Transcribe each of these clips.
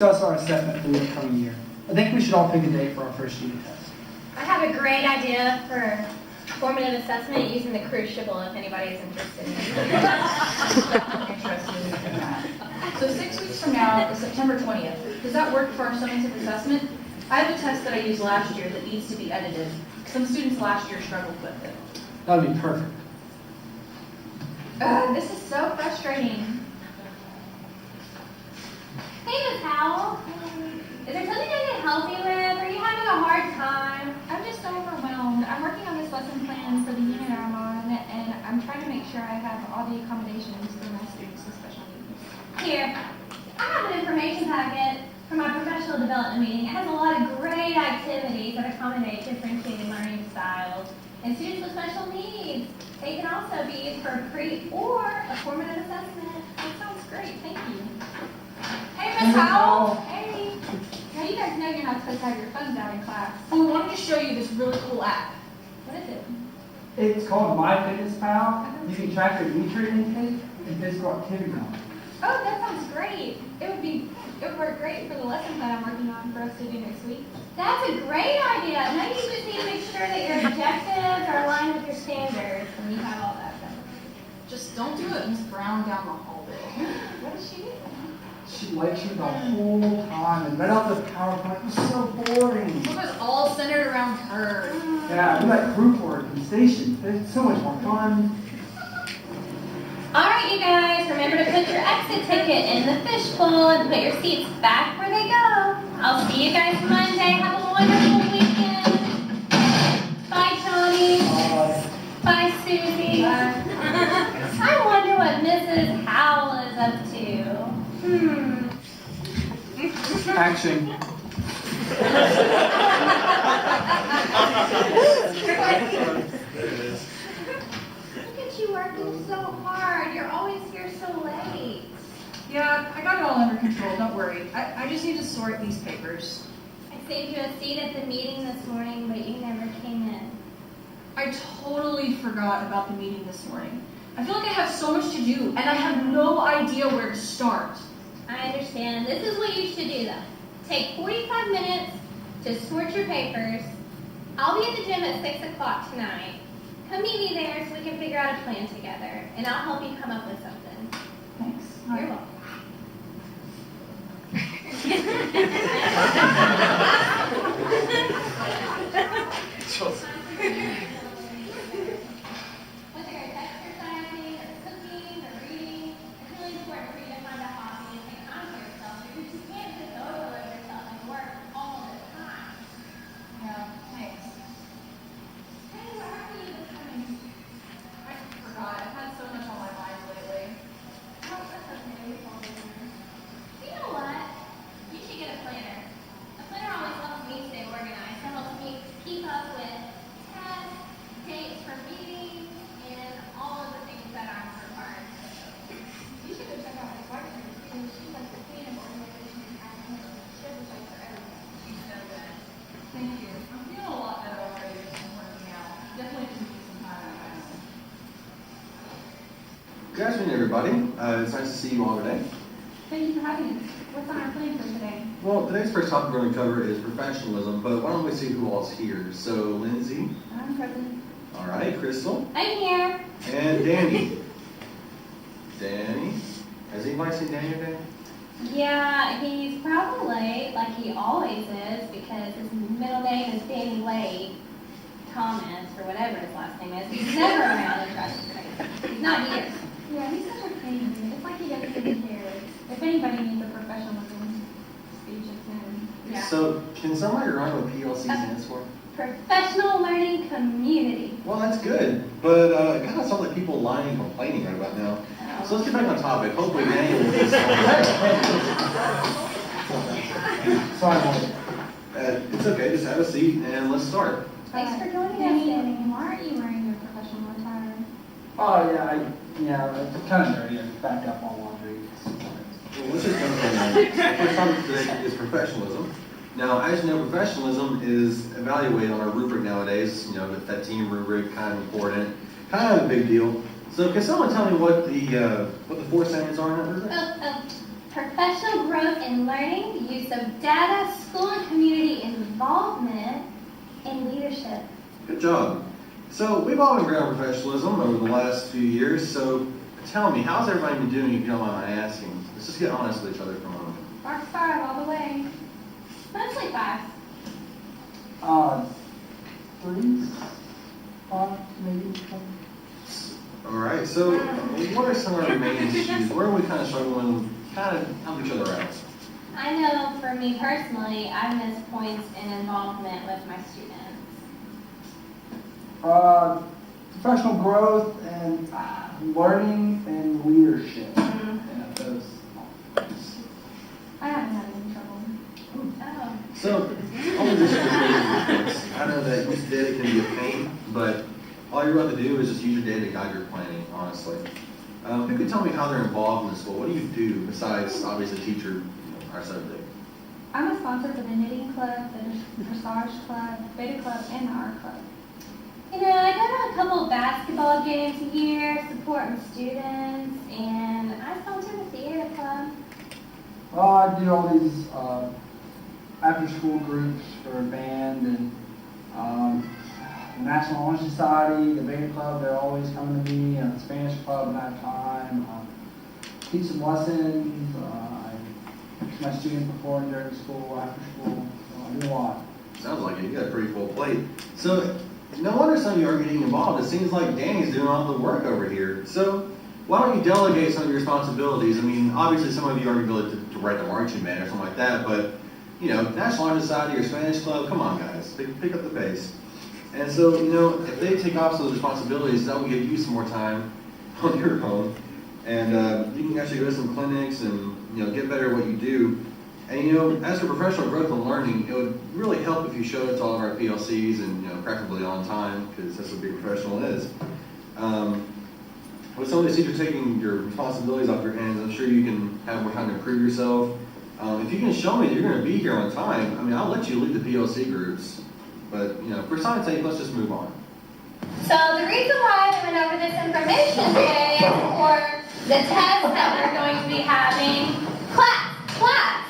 Discuss our assessment for the upcoming year. I think we should all pick a date for our first unit test. I have a great idea for formative assessment using the crucible if anybody is interested in it. So 6 weeks from now is September 20th. Does that work for our summative assessment? I have a test that I used last year that needs to be edited. Some students last year struggled with it. That would be perfect. This is so frustrating. Hey, Miss Howell. Is there something I can help you with? Are you having a hard time? I'm just so overwhelmed. I'm working on this lesson plan for the unit I'm on, and I'm trying to make sure I have all the accommodations for my students with special needs. Here, I have an information packet from our professional development meeting. It has a lot of great activities that accommodate differentiated learning styles and students with special needs. They can also be used for a pre or a formative assessment. That sounds great. Thank you. Hey, Miss Howell. Hey. Now you guys know you're not supposed to have your phones out in class. So we wanted to show you this really cool app. What is it? It's called MyFitnessPal. You can track your nutrient intake and physical activity on it. Oh, that sounds great. It would work great for the lesson plan I'm working on for us to do next week. That's a great idea. Now you just need to make sure that your objectives are aligned with your standards and you have all that done. Just don't do it, Miss Brown down the hallway. What does she do? She lectured the whole time and read off the PowerPoint. It was so boring. It was all centered around her. Yeah, we like group work and stations. It's so much more fun. All right, you guys, remember to put your exit ticket in the fishbowl and put your seats back where they go. I'll see you guys Monday. Have a wonderful weekend. Bye, Tony. Bye, Susie. I wonder what Mrs. Howell is up to. Action. Look at you working so hard. You're always here so late. Yeah, I got it all under control, don't worry. I just need to sort these papers. I saved you a seat at the meeting this morning, but you never came in. I totally forgot about the meeting this morning. I feel like I have so much to do, and I have no idea where to start. I understand. This is what you should do, though. Take 45 minutes to sort your papers. I'll be at the gym at 6 o'clock tonight. Come meet me there so we can figure out a plan together, and I'll help you come up with something. Thanks. You're welcome. Whether it's exercising or cooking or reading, it's really important for you to find a hobby and take time for yourself because you can't just overload yourself and work all the time. Yeah, thanks. Hey, where are you this morning? I forgot. I've had so much on my mind lately. Oh, that's okay. We all do that. You know what? You should get a planner. A planner always helps me stay organized. It helps me keep up with tests, dates for meetings, and all of the things that I'm required to do. You should go check out my partner too. She's like the queen of organization and admin. She has a site for everything. She's so good. Thank you. I'm feeling a lot better already just from working out. Definitely can use some time on my own. Good afternoon, everybody. It's nice to see you all today. Thank you for having us. What's on our plan for today? Well, today's first topic we're going to cover is professionalism, but why don't we see who all's here? So, Lindsay, I'm present. all right, Crystal, I'm here. and Danny. Danny? Has anybody seen Danny today? Yeah, he's probably late, like he always is, because his middle name is Danny Late Thomas, or whatever his last name is. He's never around and tries to crazy. He's not here. Yeah, he's such a pain. It's like he doesn't even care. If anybody needs a professionalism speech, it's him. Yeah. So, can somebody remind me what PLC stands for? Professional Learning Community. Well, that's good, but it kind of sounds like people lying and complaining right about now. So let's get back on topic. Hopefully Danny will be Sorry, Mike. It's okay, just have a seat and let's start. Thanks for joining us, Danny, Danny. why aren't you wearing your professional attire? Oh, yeah, it's kind of dirty. I backed up on laundry. Well, let's just jump in there. The first topic today is professionalism. Now, as you know, professionalism is evaluated on a rubric nowadays. You know, that team rubric, kind of important, kind of a big deal. So, can someone tell me what the 4 standards are in that rubric? professional growth and learning, the use of data, school and community involvement, and leadership. Good job. So we've all been great on professionalism over the last few years, so tell me, how's everybody been doing if you don't mind my asking? Let's just get honest with each other for a moment. Mark 5 all the way. Mostly 5. 3, 5, maybe. All right, so what are some of our main issues? Where are we kind of struggling, kind of help each other out? I know for me personally, I miss points in involvement with my students. Professional growth and learning and leadership. Mhm. Yeah, those. I haven't had any trouble. Oh. So, only this is I know that each data can be a pain, but all you're about to do is just use your data to guide your planning, honestly. Who can tell me how they're involved in the school? What do you do besides, obviously, teacher, our subject? I'm a sponsor for the knitting club, the dressage club, beta club, and the art club. You know, I go to a couple of basketball games a year, supporting students, and I sponsor the theater club. I do all these after-school groups for band and the National Honor Society, the Beta Club. They're always coming to me. The Spanish Club when I have time. Teach some lessons. I teach my students before and during school, after school. So I do a lot. Sounds like it. You got a pretty full plate. So, no wonder some of you are getting involved. It seems like Danny's doing all the work over here. So, why don't you delegate some of your responsibilities? I mean, obviously some of you aren't going to write the marching band or something like that, but, you know, National Honor Society or Spanish Club, come on guys, pick up the pace. And so, you know, if they take off some of those responsibilities, that will give you some more time on your own. And you can actually go to some clinics and, you know, get better at what you do. And, you know, as for professional growth and learning, it would really help if you showed it to all of our PLCs and, you know, preferably on time, because that's what being a professional is. With some of these teachers taking your responsibilities off your hands, I'm sure you can have more time to improve yourself. If you can show me that you're going to be here on time, I mean, I'll let you lead the PLC groups. But, you know, for time's sake, let's just move on. So the reason why I went over this information today is for the test that we're going to be having. Class.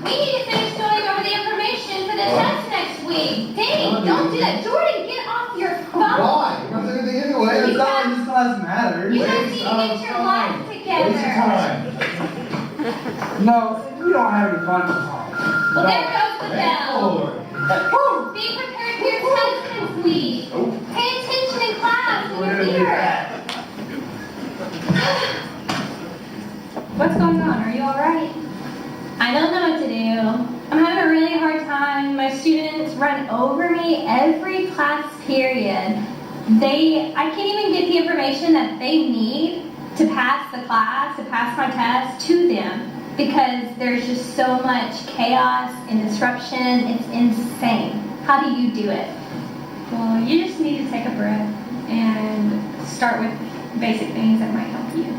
We need to finish going over the information for the test next week. Dang, don't do that. Jordan, get off your phone. Why? You don't do anything anyway. It's not like this doesn't matter. You guys need to get your life together. No, we don't have any fun. Well, there goes the bell. Be prepared for your test this week. Pay attention in class when you're here. What's going on? Are you all right? I don't know what to do. I'm having a really hard time. My students run over me every class period. I can't even get the information that they need to pass the class, to pass my test to them, because there's just so much chaos and disruption. It's insane. How do you do it? Well, you just need to take a breath and start with basic things that might help you.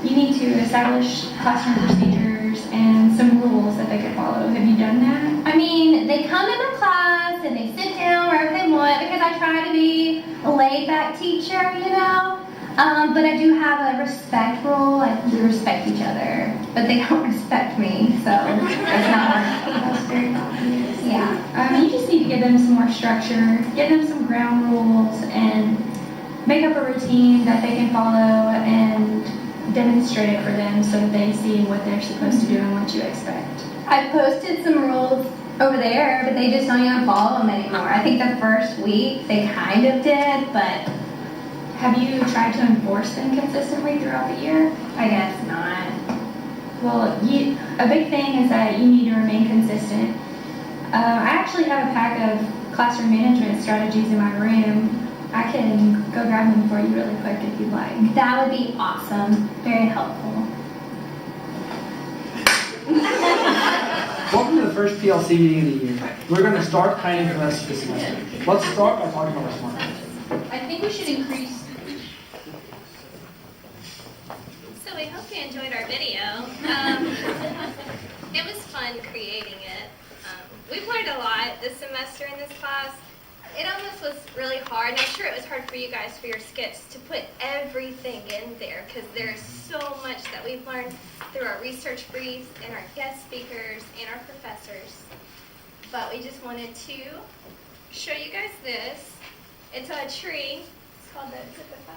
You need to establish classroom procedures and some rules that they can follow. Have you done that? I mean, they come into class and they sit down wherever they want because I try to be a laid-back teacher, you know. But I do have a respect rule. We respect each other, but they don't respect me, so that's not working. That's very obvious. Yeah. You just need to give them some more structure, give them some ground rules, and make up a routine that they can follow and demonstrate it for them so that they see what they're supposed to do and what you expect. I posted some rules over there, but they just don't even follow them anymore. I think the first week they kind of did, but have you tried to enforce them consistently throughout the year? I guess not. Well, a big thing is that you need to remain consistent. I actually have a pack of classroom management strategies in my room. I can go grab them for you really quick if you'd like. That would be awesome. Very helpful. Welcome to the first PLC meeting of the year. We're going to start planning for the rest of the semester. Let's start by talking about our smart goals. I think we should increase. So we hope you enjoyed our video. It was fun creating it. We've learned a lot this semester in this class. it almost was really hard, and I'm sure it was hard for you guys for your skits to put everything in there because there's so much that we've learned through our research briefs and our guest speakers and our professors. But we just wanted to show you guys this. It's a tree. It's called the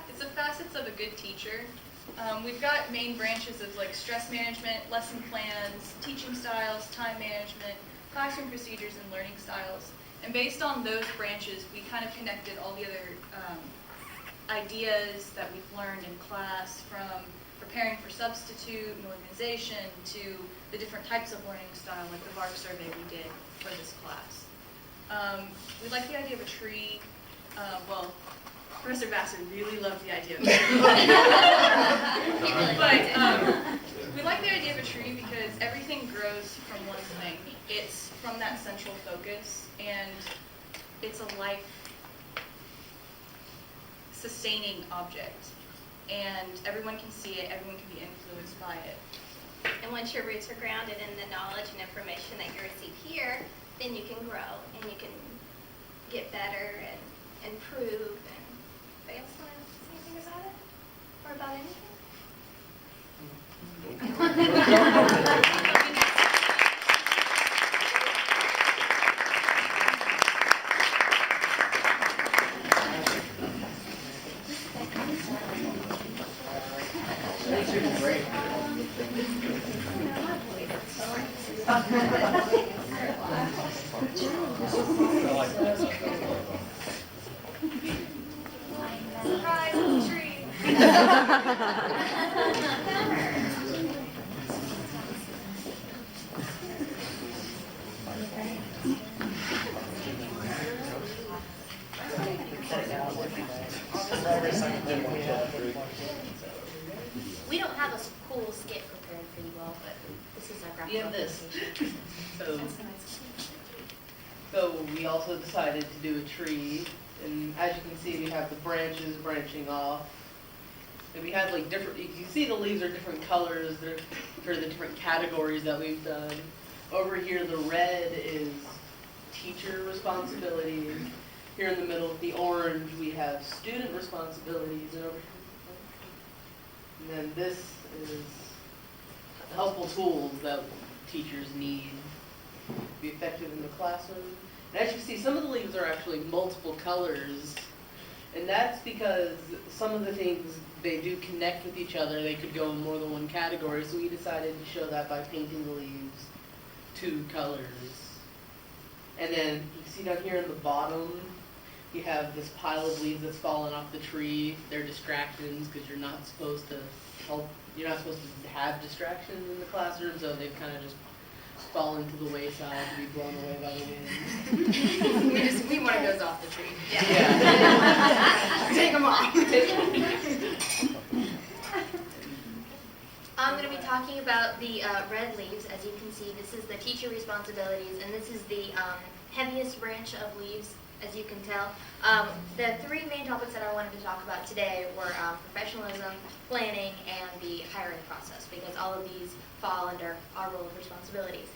It's the facets of a good teacher. We've got main branches of like stress management, lesson plans, teaching styles, time management, classroom procedures, and learning styles. And based on those branches, we kind of connected all the other ideas that we've learned in class, from preparing for substitute and organization to the different types of learning style, like the VARC survey we did for this class. We like the idea of a tree. Well, Professor Vassar really loved the idea of a tree. But we like the idea of a tree because everything grows from one thing. It's from that central focus, and it's a life-sustaining object. And everyone can see it, everyone can be influenced by it. And once your roots are grounded in the knowledge and information that you receive here, then you can grow and you can get better and improve. And anybody else want to say anything about it? Or about anything? Surprise tree. We don't have a cool skit prepared for you all, but this is our graphic. We have this. representation. So we also decided to do a tree, and as you can see, we have the branches branching off. And we had like different, you can see the leaves are different colors, they're for the different categories that we've done. Over here, the red is teacher responsibilities. Here in the middle, the orange, we have student responsibilities, and over here, and then this is helpful tools that teachers need to be effective in the classroom. And as you see, some of the leaves are actually multiple colors, and that's because some of the things, they do connect with each other. They could go in more than one category, so we decided to show that by painting the leaves 2 colors. And then you can see down here in the bottom, you have this pile of leaves that's fallen off the tree. They're distractions because you're not supposed to have distractions in the classroom, so they've kind of just fallen to the wayside to be blown away by the wind. We wanted those off the tree. Yeah. Take them off. I'm going to be talking about the red leaves. As you can see, this is the teacher responsibilities, and this is the heaviest branch of leaves, as you can tell. The 3 main topics that I wanted to talk about today were professionalism, planning, and the hiring process, because all of these fall under our role of responsibilities.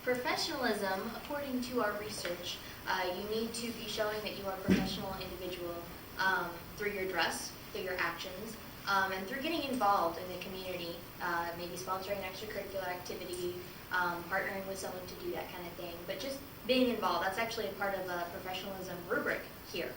Professionalism, according to our research, you need to be showing that you are a professional individual through your dress, through your actions, and through getting involved in the community, maybe sponsoring an extracurricular activity, partnering with someone to do that kind of thing. But just being involved, that's actually a part of the professionalism rubric here.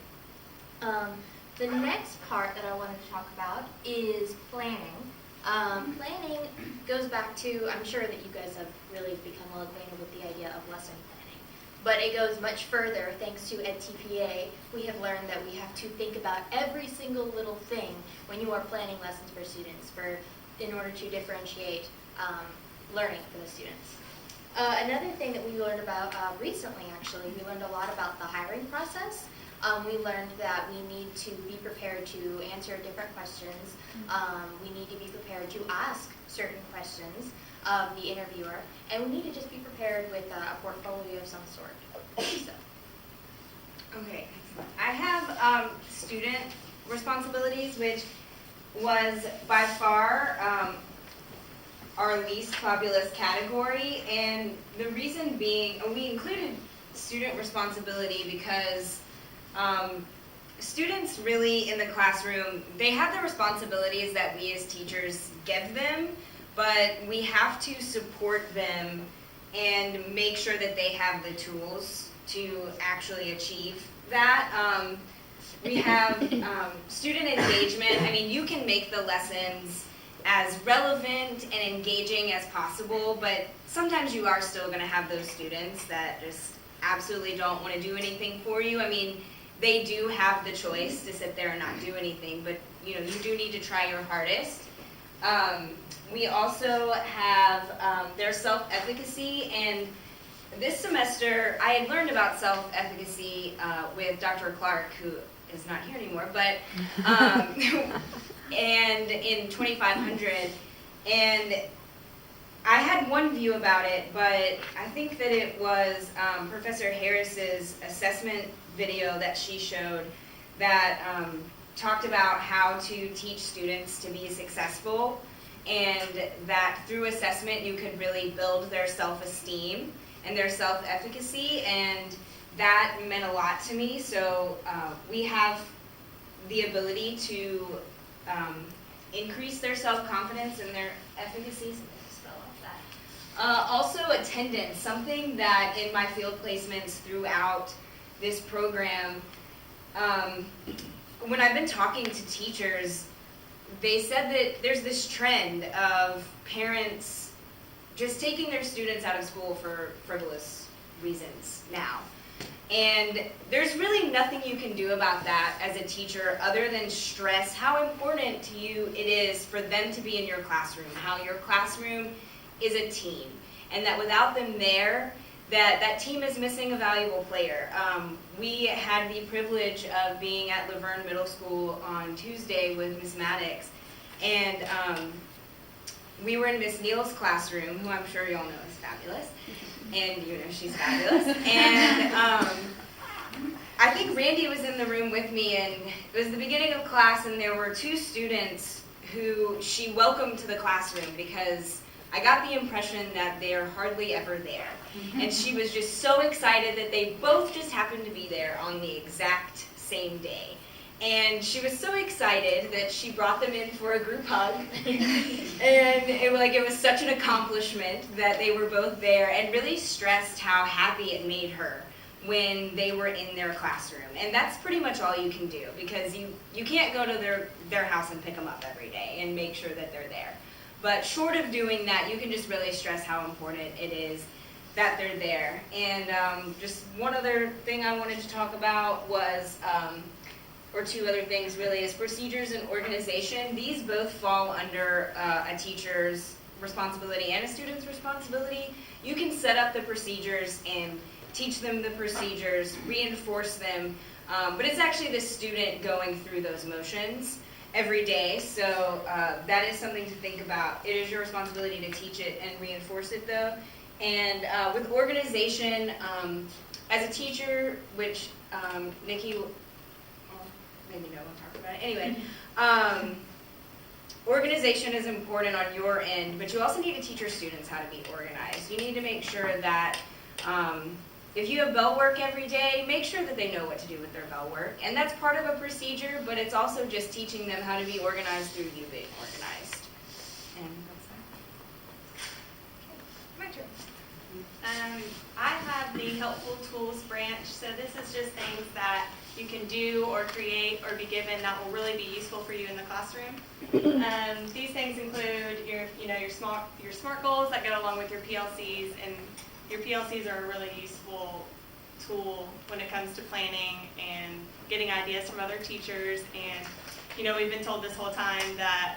The next part that I wanted to talk about is planning. Planning goes back to, I'm sure that you guys have really become well acquainted with the idea of lesson planning, but it goes much further. Thanks to EdTPA, we have learned that we have to think about every single little thing when you are planning lessons for students in order to differentiate learning for the students. Another thing that we learned about recently, actually, we learned a lot about the hiring process. We learned that we need to be prepared to answer different questions. We need to be prepared to ask certain questions of the interviewer, and we need to just be prepared with a portfolio of some sort. So. Okay, I have student responsibilities, which was by far our least populous category, and the reason being, we included student responsibility because students really in the classroom, they have the responsibilities that we as teachers give them, but we have to support them and make sure that they have the tools to actually achieve that. We have student engagement. I mean, you can make the lessons as relevant and engaging as possible, but sometimes you are still going to have those students that just absolutely don't want to do anything for you. I mean, they do have the choice to sit there and not do anything, but you know, you do need to try your hardest. We also have their self-efficacy, and this semester I had learned about self-efficacy with Dr. Clark, who is not here anymore, but and in 2500, and I had one view about it, but I think that it was Professor Harris's assessment video that she showed that talked about how to teach students to be successful, and that through assessment you could really build their self-esteem and their self-efficacy, and that meant a lot to me. So we have the ability to increase their self-confidence and their efficacy. Also attendance, something that in my field placements throughout this program, when I've been talking to teachers, they said that there's this trend of parents just taking their students out of school for frivolous reasons now. And there's really nothing you can do about that as a teacher other than stress how important to you it is for them to be in your classroom, how your classroom is a team, and that without them there, that team is missing a valuable player. We had the privilege of being at Laverne Middle School on Tuesday with Ms. Maddox, and we were in Miss Neal's classroom, who I'm sure y'all know is fabulous, and you know she's fabulous, and I think Randy was in the room with me, and it was the beginning of class, and there were two students who she welcomed to the classroom because I got the impression that they're hardly ever there. And she was just so excited that they both just happened to be there on the exact same day. And she was so excited that she brought them in for a group hug. And it was such an accomplishment that they were both there, and really stressed how happy it made her when they were in their classroom. And that's pretty much all you can do, because you can't go to their house and pick them up every day and make sure that they're there. But short of doing that, you can just really stress how important it is that they're there. And just one other thing I wanted to talk about was, or two other things really, is procedures and organization. These both fall under a teacher's responsibility and a student's responsibility. You can set up the procedures and teach them the procedures, reinforce them, but it's actually the student going through those motions every day, so that is something to think about. It is your responsibility to teach it and reinforce it though. And with organization, as a teacher, which Nikki, well, maybe no one talked about it. Anyway, organization is important on your end, but you also need to teach your students how to be organized. You need to make sure that if you have bell work every day, make sure that they know what to do with their bell work. And that's part of a procedure, but it's also just teaching them how to be organized through you being organized. And that's that. Okay, my turn. I have the helpful tools branch, so this is just things that you can do or create or be given that will really be useful for you in the classroom. These things include your SMART goals that go along with your PLCs, and your PLCs are a really useful tool when it comes to planning and getting ideas from other teachers. And we've been told this whole time that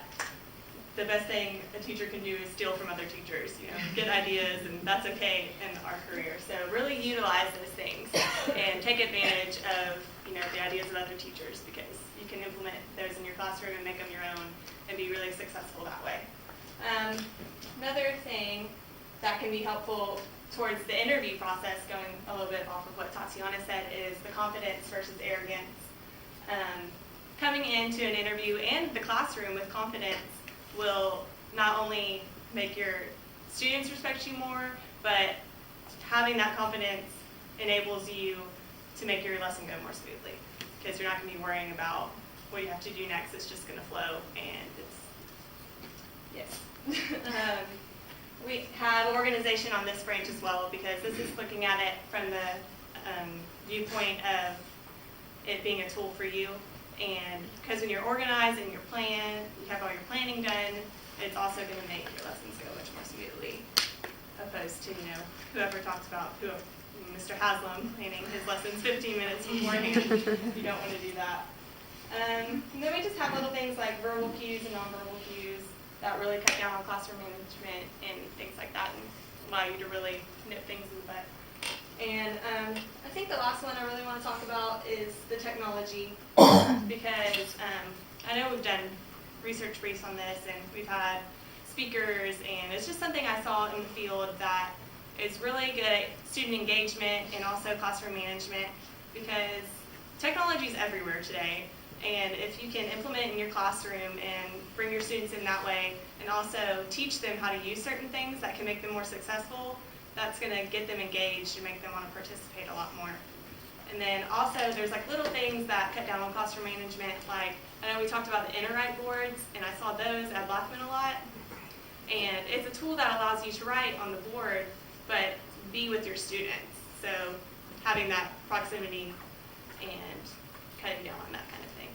the best thing a teacher can do is steal from other teachers, get ideas, and that's okay in our career. So really utilize those things and take advantage of the ideas of other teachers, because you can implement those in your classroom and make them your own and be really successful that way. Another thing that can be helpful towards the interview process, going a little bit off of what Tatiana said, is the confidence versus arrogance. Coming into an interview and the classroom with confidence will not only make your students respect you more, but having that confidence enables you to make your lesson go more smoothly, because you're not going to be worrying about what you have to do next. It's just going to flow, and it's, yes. We have organization on this branch as well, because this is looking at it from the viewpoint of it being a tool for you. And because when you're organized and you have all your planning done, it's also going to make your lessons go much more smoothly, opposed to, whoever talks about Mr. Haslam planning his lessons 15 minutes beforehand. You don't want to do that. And then we just have little things like verbal cues and nonverbal cues that really cut down on classroom management and things like that, and allow you to really nip things in the butt. And I think the last one I really want to talk about is the technology, because I know we've done research briefs on this, and we've had speakers, and it's just something I saw in the field that is really good at student engagement and also classroom management, because technology is everywhere today. And if you can implement it in your classroom and bring your students in that way, and also teach them how to use certain things that can make them more successful, that's going to get them engaged and make them want to participate a lot more. And then also there's like little things that cut down on classroom management, like I know we talked about the interwrite boards, and I saw those at Blackman a lot. And it's a tool that allows you to write on the board, but be with your students. So having that proximity and cutting down on that kind of thing.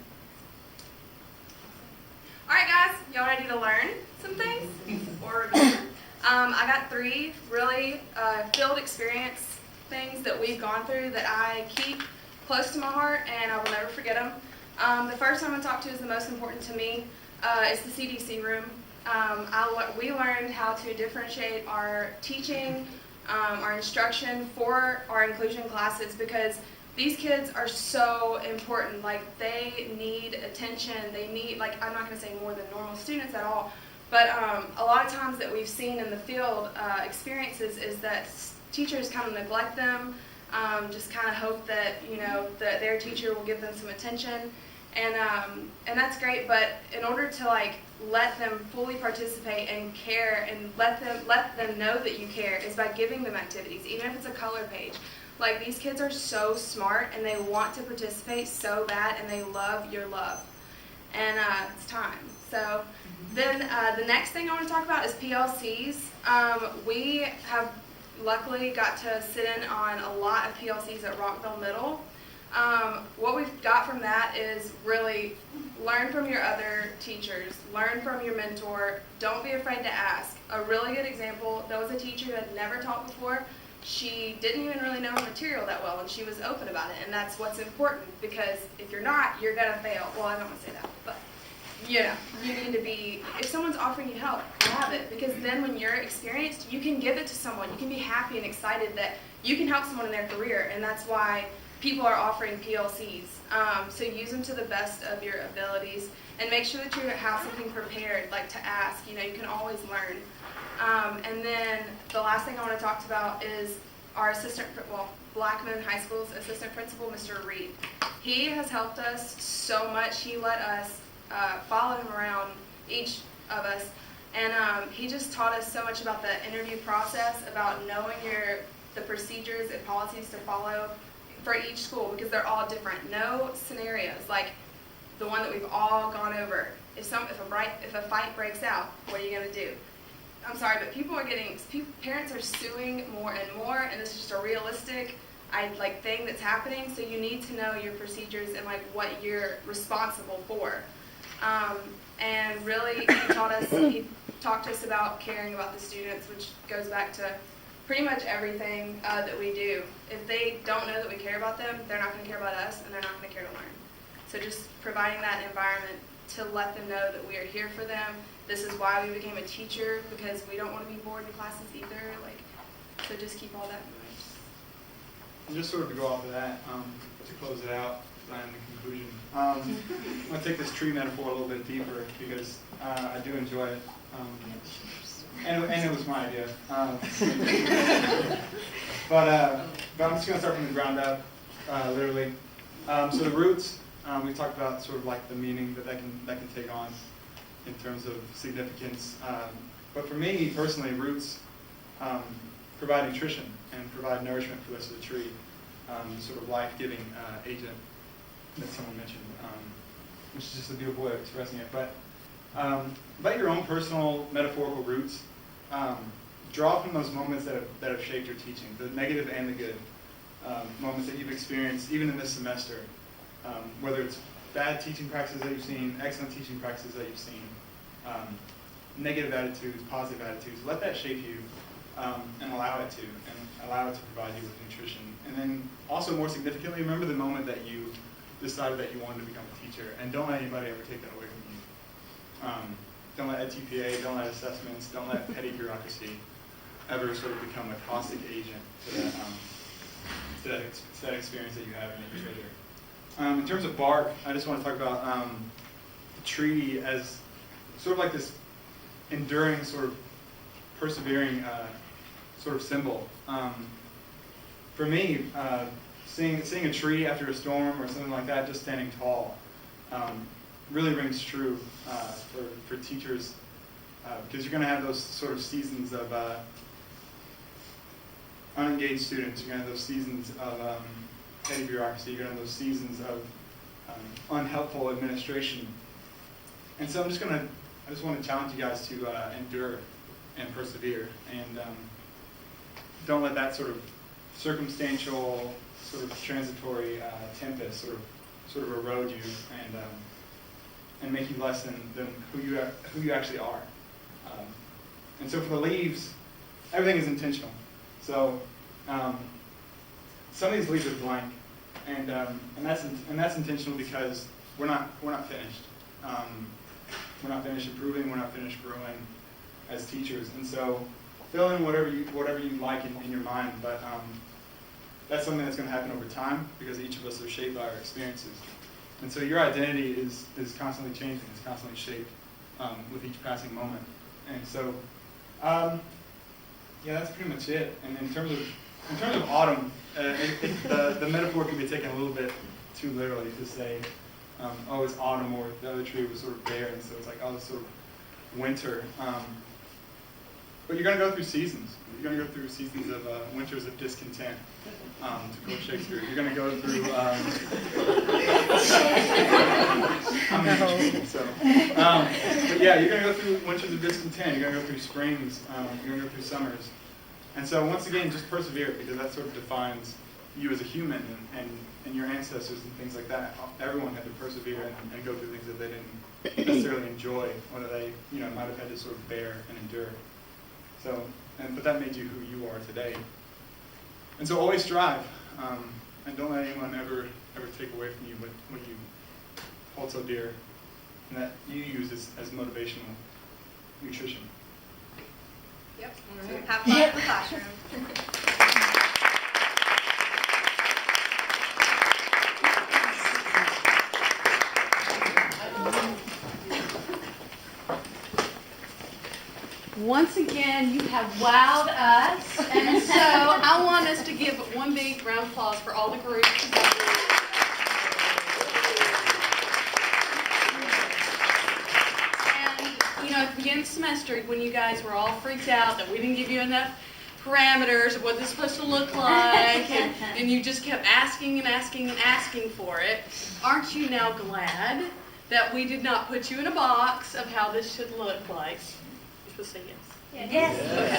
All right, guys, y'all ready to learn some things? Or remember? I got 3 really field experience things that we've gone through that I keep close to my heart, and I will never forget them. The first I'm going to talk to is the most important to me. It's the CDC room. We learned how to differentiate our teaching, our instruction for our inclusion classes, because these kids are so important. Like, they need attention. They need, like, I'm not going to say more than normal students at all, but a lot of times that we've seen in the field experiences is that teachers kind of neglect them, just kind of hope that, that their teacher will give them some attention. And that's great, but in order to let them fully participate and care, and let them know that you care, is by giving them activities, even if it's a color page. Like, these kids are so smart, and they want to participate so bad, and they love your love. And it's time. So then the next thing I want to talk about is PLCs. We have luckily got to sit in on a lot of PLCs at Rockville Middle. What we've got from that is really learn from your other teachers, learn from your mentor, don't be afraid to ask. A really good example, there was a teacher who had never taught before. She didn't even really know her material that well, and she was open about it, and that's what's important, because if you're not, you're going to fail. Well, I don't want to say that, but you need to be, if someone's offering you help, grab it, because then when you're experienced, you can give it to someone. You can be happy and excited that you can help someone in their career, and that's why people are offering PLCs. So use them to the best of your abilities, and make sure that you have something prepared, like to ask. You can always learn. And then the last thing I want to talk about is our Blackman High School's assistant principal, Mr. Reed. He has helped us so much. He let us follow him around, each of us, and he just taught us so much about the interview process, about knowing the procedures and policies to follow for each school, because they're all different. No scenarios like the one that we've all gone over. If a fight breaks out, what are you going to do? I'm sorry, but parents are suing more and more, and this is just a realistic thing that's happening. So you need to know your procedures and what you're responsible for. And really, he talked to us about caring about the students, which goes back to pretty much everything that we do. If they don't know that we care about them, they're not going to care about us, and they're not going to care to learn. So just providing that environment to let them know that we are here for them. This is why we became a teacher, because we don't want to be bored in classes either. So just keep all that in mind. And just sort of to go off of that, to close it out, and the conclusion. I'm going to take this tree metaphor a little bit deeper, because I do enjoy it. And it was my idea. But I'm just going to start from the ground up, literally. So the roots, we talked about sort of the meaning that can take on in terms of significance. But for me personally, roots provide nutrition and provide nourishment for the rest of the tree. sort of life-giving agent that someone mentioned, which is just a beautiful way of expressing it. But about your own personal metaphorical roots, draw from those moments that have shaped your teaching, the negative and the good moments that you've experienced, even in this semester, whether it's bad teaching practices that you've seen, excellent teaching practices that you've seen, negative attitudes, positive attitudes. Let that shape you and allow it to provide you with nutrition. And then also more significantly, remember the moment that you decided that you wanted to become a teacher, and don't let anybody ever take that away from you. Don't let TPA, don't let assessments, don't let petty bureaucracy ever sort of become a caustic agent to that experience that you have in years later. In terms of bark, I just want to talk about the tree as sort of like this enduring, sort of persevering sort of symbol. For me, seeing a tree after a storm or something like that, just standing tall, really rings true for teachers, because you're going to have those sort of seasons of unengaged students. You're going to have those seasons of petty bureaucracy. You're going to have those seasons of unhelpful administration. And so I just want to challenge you guys to endure and persevere, and don't let that sort of circumstantial, sort of transitory tempest sort of erode you and make you less than who you actually are. And so for the leaves, everything is intentional. So some of these leaves are blank, and that's intentional because we're not finished. We're not finished improving. We're not finished growing as teachers, and so fill in whatever you like in your mind. But that's something that's going to happen over time because each of us are shaped by our experiences, and so your identity is constantly changing. It's constantly shaped with each passing moment, and so yeah, that's pretty much it. And in terms of autumn, the metaphor can be taken a little bit too literally to say, oh, it's autumn, or the other tree was sort of bare, and so it's like, oh, it's sort of winter. But you're going to go through seasons. You're going to go through seasons of winters of discontent, to quote Shakespeare. You're going to go through... but yeah, you're going to go through winters of discontent. You're going to go through springs. You're going to go through summers. And so once again, just persevere, because that sort of defines you as a human and your ancestors and things like that. Everyone had to persevere and go through things that they didn't necessarily enjoy, or that they might have had to sort of bear and endure. So, but that made you who you are today. And so always strive, and don't let anyone ever take away from you what you hold so dear, and that you use as motivational nutrition. Yep. Have fun in the classroom. Once again, you have wowed us, and so I want us to give one big round of applause for all the groups. And, at the beginning of the semester, when you guys were all freaked out that we didn't give you enough parameters of what this is supposed to look like, and you just kept asking and asking and asking for it, aren't you now glad that we did not put you in a box of how this should look like? You're supposed to say yes. Yes. Okay.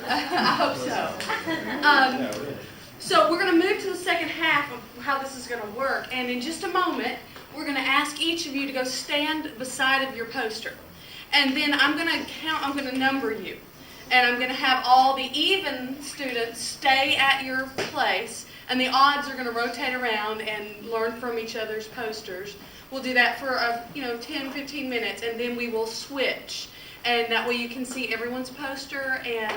I hope so. So we're going to move to the second half of how this is going to work. And in just a moment, we're going to ask each of you to go stand beside of your poster. And then I'm going to count, I'm going to number you. And I'm going to have all the even students stay at your place. And the odds are going to rotate around and learn from each other's posters. We'll do that for 10, 15 minutes, and then we will switch. And that way you can see everyone's poster, and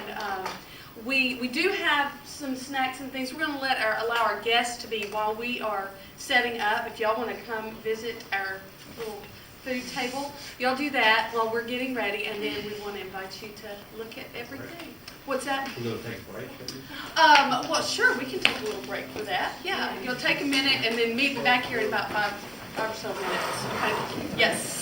we do have some snacks and things. We're going to allow our guests to be while we are setting up. If y'all want to come visit our little food table, y'all do that while we're getting ready, and then we want to invite you to look at everything. What's that? We're going to take a break. Well, sure, we can take a little break for that. Yeah, you'll take a minute and then meet back here in about five or so minutes. Okay? Yes.